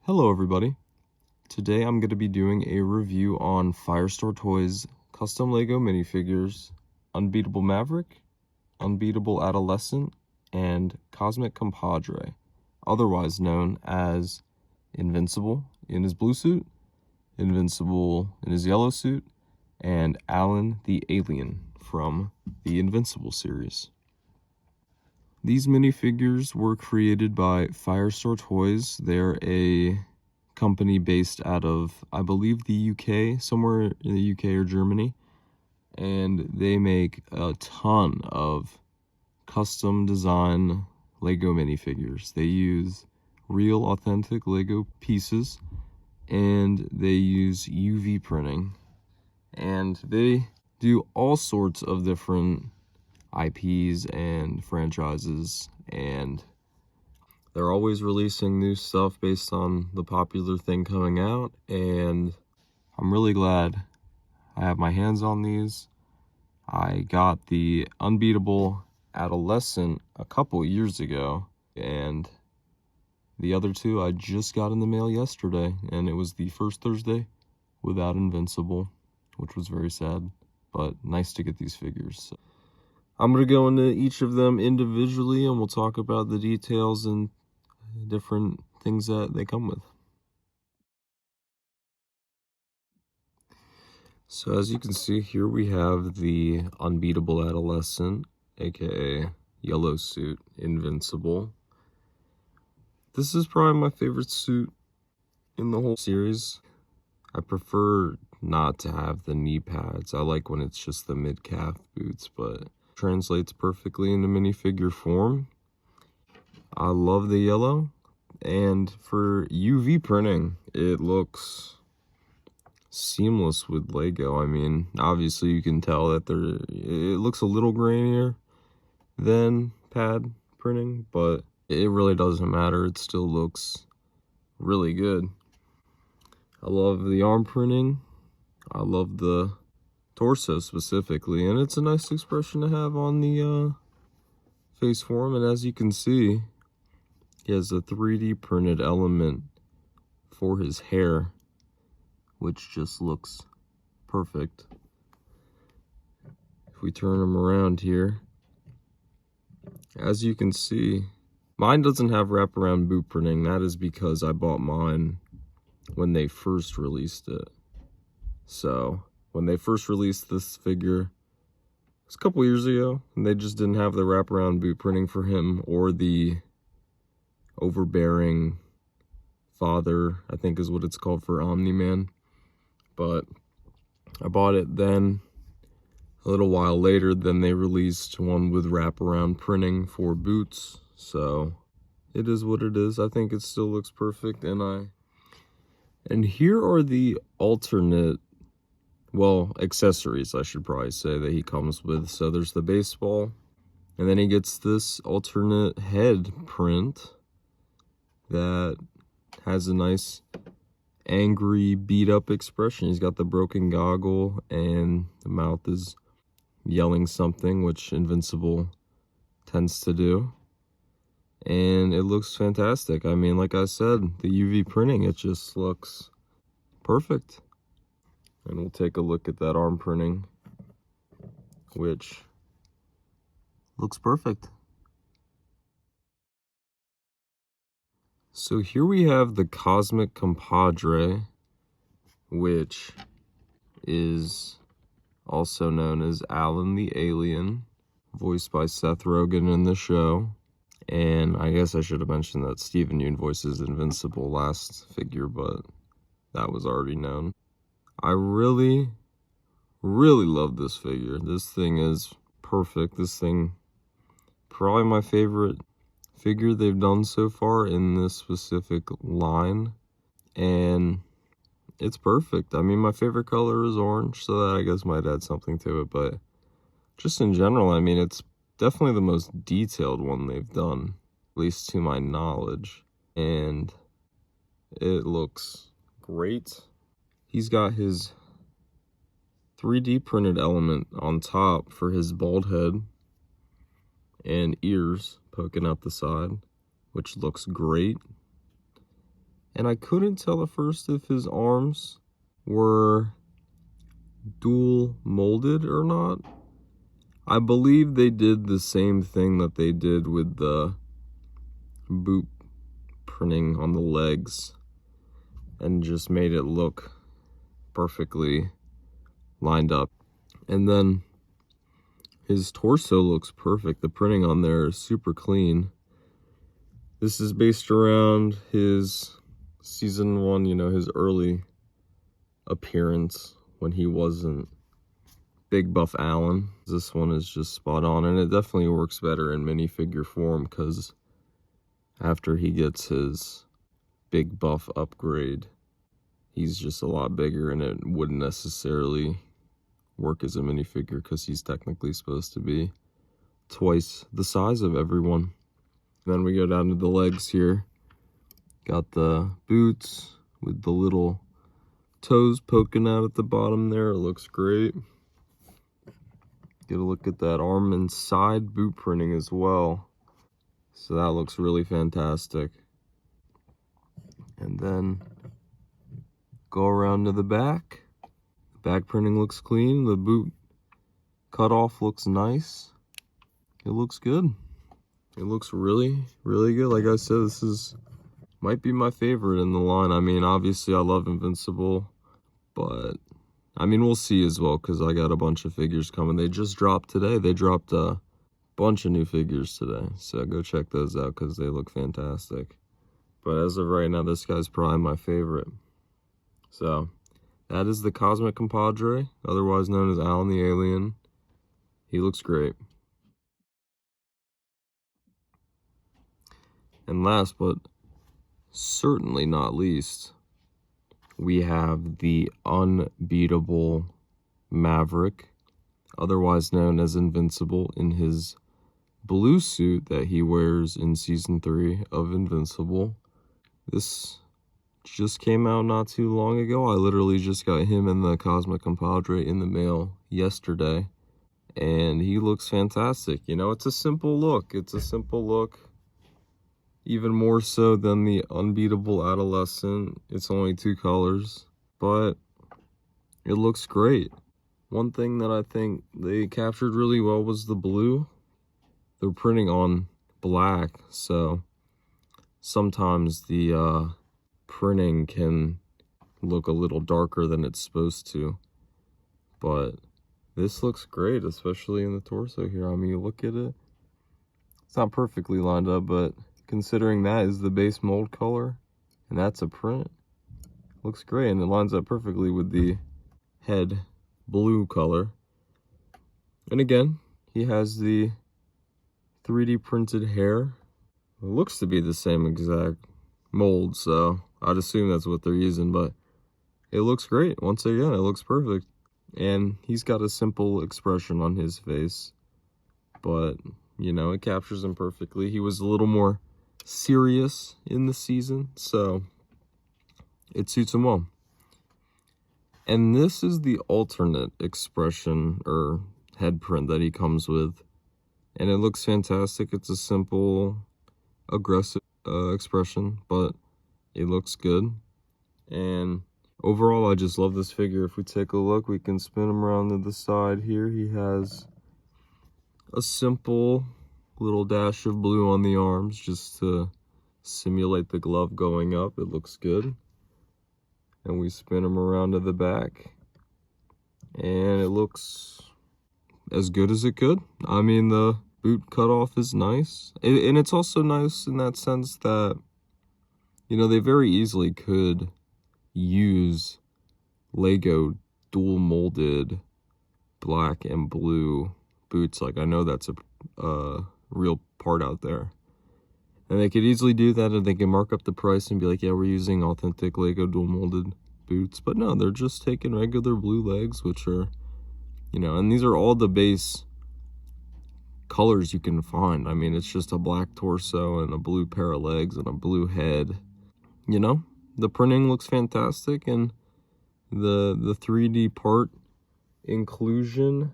Hello everybody. Today I'm going to be doing a review on Firestar Toys custom Lego minifigures Unbeatable Maverick, Unbeatable Adolescent, and Cosmic Compadre, otherwise known as Invincible in his blue suit, Invincible in his yellow suit, and Alan the Alien from the Invincible series. These minifigures were created by Firestar Toys. They're a company based out of, I believe, the UK, somewhere in the UK or Germany. And they make a ton of custom design Lego minifigures. They use real, authentic Lego pieces, and they use UV printing. And they do all sorts of different IPs and franchises, and they're always releasing new stuff based on the popular thing coming out, and I'm really glad I have my hands on these. I got the Unbeatable Adolescent a couple years ago, and the other two I just got in the mail yesterday, and it was the first Thursday without Invincible, which was very sad, but nice to get these figures. I'm going to go into each of them individually, and we'll talk about the details and different things that they come with. So as you can see here, we have the Unbeatable Adolescent, aka Yellow Suit Invincible. This is probably my favorite suit in the whole series. I prefer not to have the knee pads. I like when it's just the mid-calf boots, but translates perfectly into minifigure form. I love the yellow, and for UV printing, it looks seamless with Lego. I mean, obviously you can tell that it looks a little grainier than pad printing, but it really doesn't matter. It still looks really good. I love the arm printing. I love the torso specifically, and it's a nice expression to have on the face form. And as you can see, he has a 3D printed element for his hair, which just looks perfect. If we turn him around here, as you can see, mine doesn't have wraparound boot printing. That is because I bought mine when they first released it. So when they first released this figure, it was a couple years ago, and they just didn't have the wraparound boot printing for him, or the overbearing father, I think is what it's called, for Omni-Man. But I bought it then. A little while later, then they released one with wraparound printing for boots. So it is what it is. I think it still looks perfect, and here are the alternate, well, accessories, I should probably say, that he comes with. So there's the baseball, and then he gets this alternate head print that has a nice angry, beat up expression. He's got the broken goggle, and the mouth is yelling something, which Invincible tends to do. And it looks fantastic. I mean, like I said, the UV printing, it just looks perfect. And we'll take a look at that arm printing, which looks perfect. So here we have the Cosmic Compadre, which is also known as Alan the Alien, voiced by Seth Rogen in the show. And I guess I should have mentioned that Steven Yeun voices Invincible last figure, but that was already known. I really, really love this figure. This thing is perfect. This thing, probably my favorite figure they've done so far in this specific line, and it's perfect. I mean, my favorite color is orange, so that I guess might add something to it, but just in general, I mean, it's definitely the most detailed one they've done, at least to my knowledge, and it looks great. He's got his 3D printed element on top for his bald head and ears poking out the side, which looks great. And I couldn't tell at first if his arms were dual molded or not. I believe they did the same thing that they did with the boot printing on the legs and just made it look perfectly lined up. And then his torso looks perfect. The printing on there is super clean. This is based around his season 1, you know, his early appearance when he wasn't Big Buff Alan. This one is just spot on, and it definitely works better in minifigure form because after he gets his Big Buff upgrade, he's just a lot bigger, and it wouldn't necessarily work as a minifigure because he's technically supposed to be twice the size of everyone. Then we go down to the legs here. Got the boots with the little toes poking out at the bottom there. It looks great. Get a look at that arm and side boot printing as well. So that looks really fantastic. And then go around to the back. The back printing looks clean. The boot cutoff looks nice. It looks good. It looks really, really good. Like I said, this might be my favorite in the line. I mean, obviously I love Invincible, but I mean, we'll see as well because I got a bunch of figures coming. They just dropped today. They dropped a bunch of new figures today. So go check those out because they look fantastic. But as of right now, this guy's probably my favorite. So that is the Cosmic Compadre, otherwise known as Alan the Alien. He looks great. And last but certainly not least, we have the Unbeatable Maverick, otherwise known as Invincible, in his blue suit that he wears in season 3 of Invincible. This just came out not too long ago. I literally just got him and the Cosmic Compadre in the mail yesterday, and he looks fantastic. You know, it's a simple look. It's a simple look. Even more so than the Unbeatable Adolescent. It's only 2 colors, but it looks great. One thing that I think they captured really well was the blue. They're printing on black, so sometimes the printing can look a little darker than it's supposed to. But this looks great, especially in the torso here. I mean, you look at it. It's not perfectly lined up, but considering that is the base mold color and that's a print, looks great, and it lines up perfectly with the head blue color. And again, he has the 3D printed hair. It looks to be the same exact mold, so I'd assume that's what they're using, but it looks great. Once again, it looks perfect. And he's got a simple expression on his face, but you know, it captures him perfectly. He was a little more serious in the season, so it suits him well. And this is the alternate expression or head print that he comes with, and it looks fantastic. It's a simple aggressive expression, but it looks good. And overall, I just love this figure. If we take a look, we can spin him around to the side here. He has a simple little dash of blue on the arms just to simulate the glove going up. It looks good. And we spin him around to the back, and it looks as good as it could. I mean, the boot cutoff is nice, and it's also nice in that sense that, you know, they very easily could use Lego dual molded black and blue boots. Like, I know that's a real part out there, and they could easily do that, and they can mark up the price and be like, yeah, we're using authentic Lego dual molded boots. But no, they're just taking regular blue legs, which are, you know, and these are all the base colors you can find. I mean, it's just a black torso and a blue pair of legs and a blue head. You know, the printing looks fantastic, and the 3D part inclusion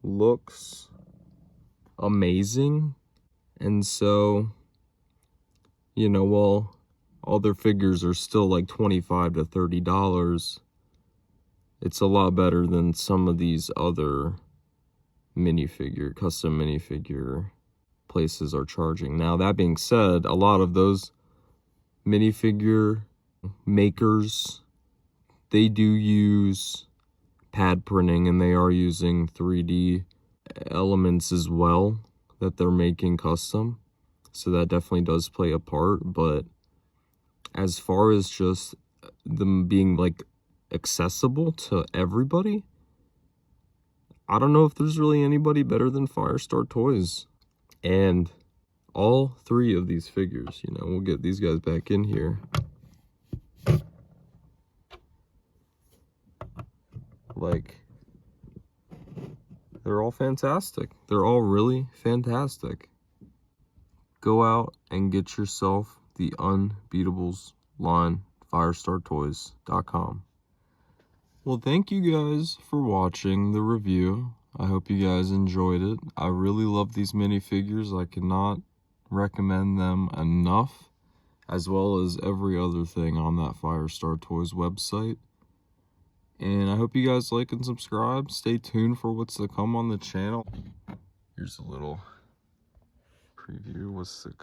looks amazing. And so, you know, while all their figures are still like $25 to $30. It's a lot better than some of these other custom minifigure places are charging. Now, that being said, a lot of those minifigure makers, they do use pad printing, and they are using 3D elements as well that they're making custom. So that definitely does play a part. But as far as just them being like accessible to everybody, I don't know if there's really anybody better than Firestar Toys. And all three of these figures, you know, we'll get these guys back in here. Like, they're all fantastic. They're all really fantastic. Go out and get yourself the Unbeatables line, firestartoys.com. Well, thank you guys for watching the review. I hope you guys enjoyed it. I really love these minifigures. I cannot recommend them enough, as well as every other thing on that Firestar Toys website. And I hope you guys like and subscribe. Stay tuned for what's to come on the channel. Here's a little preview. What's to come.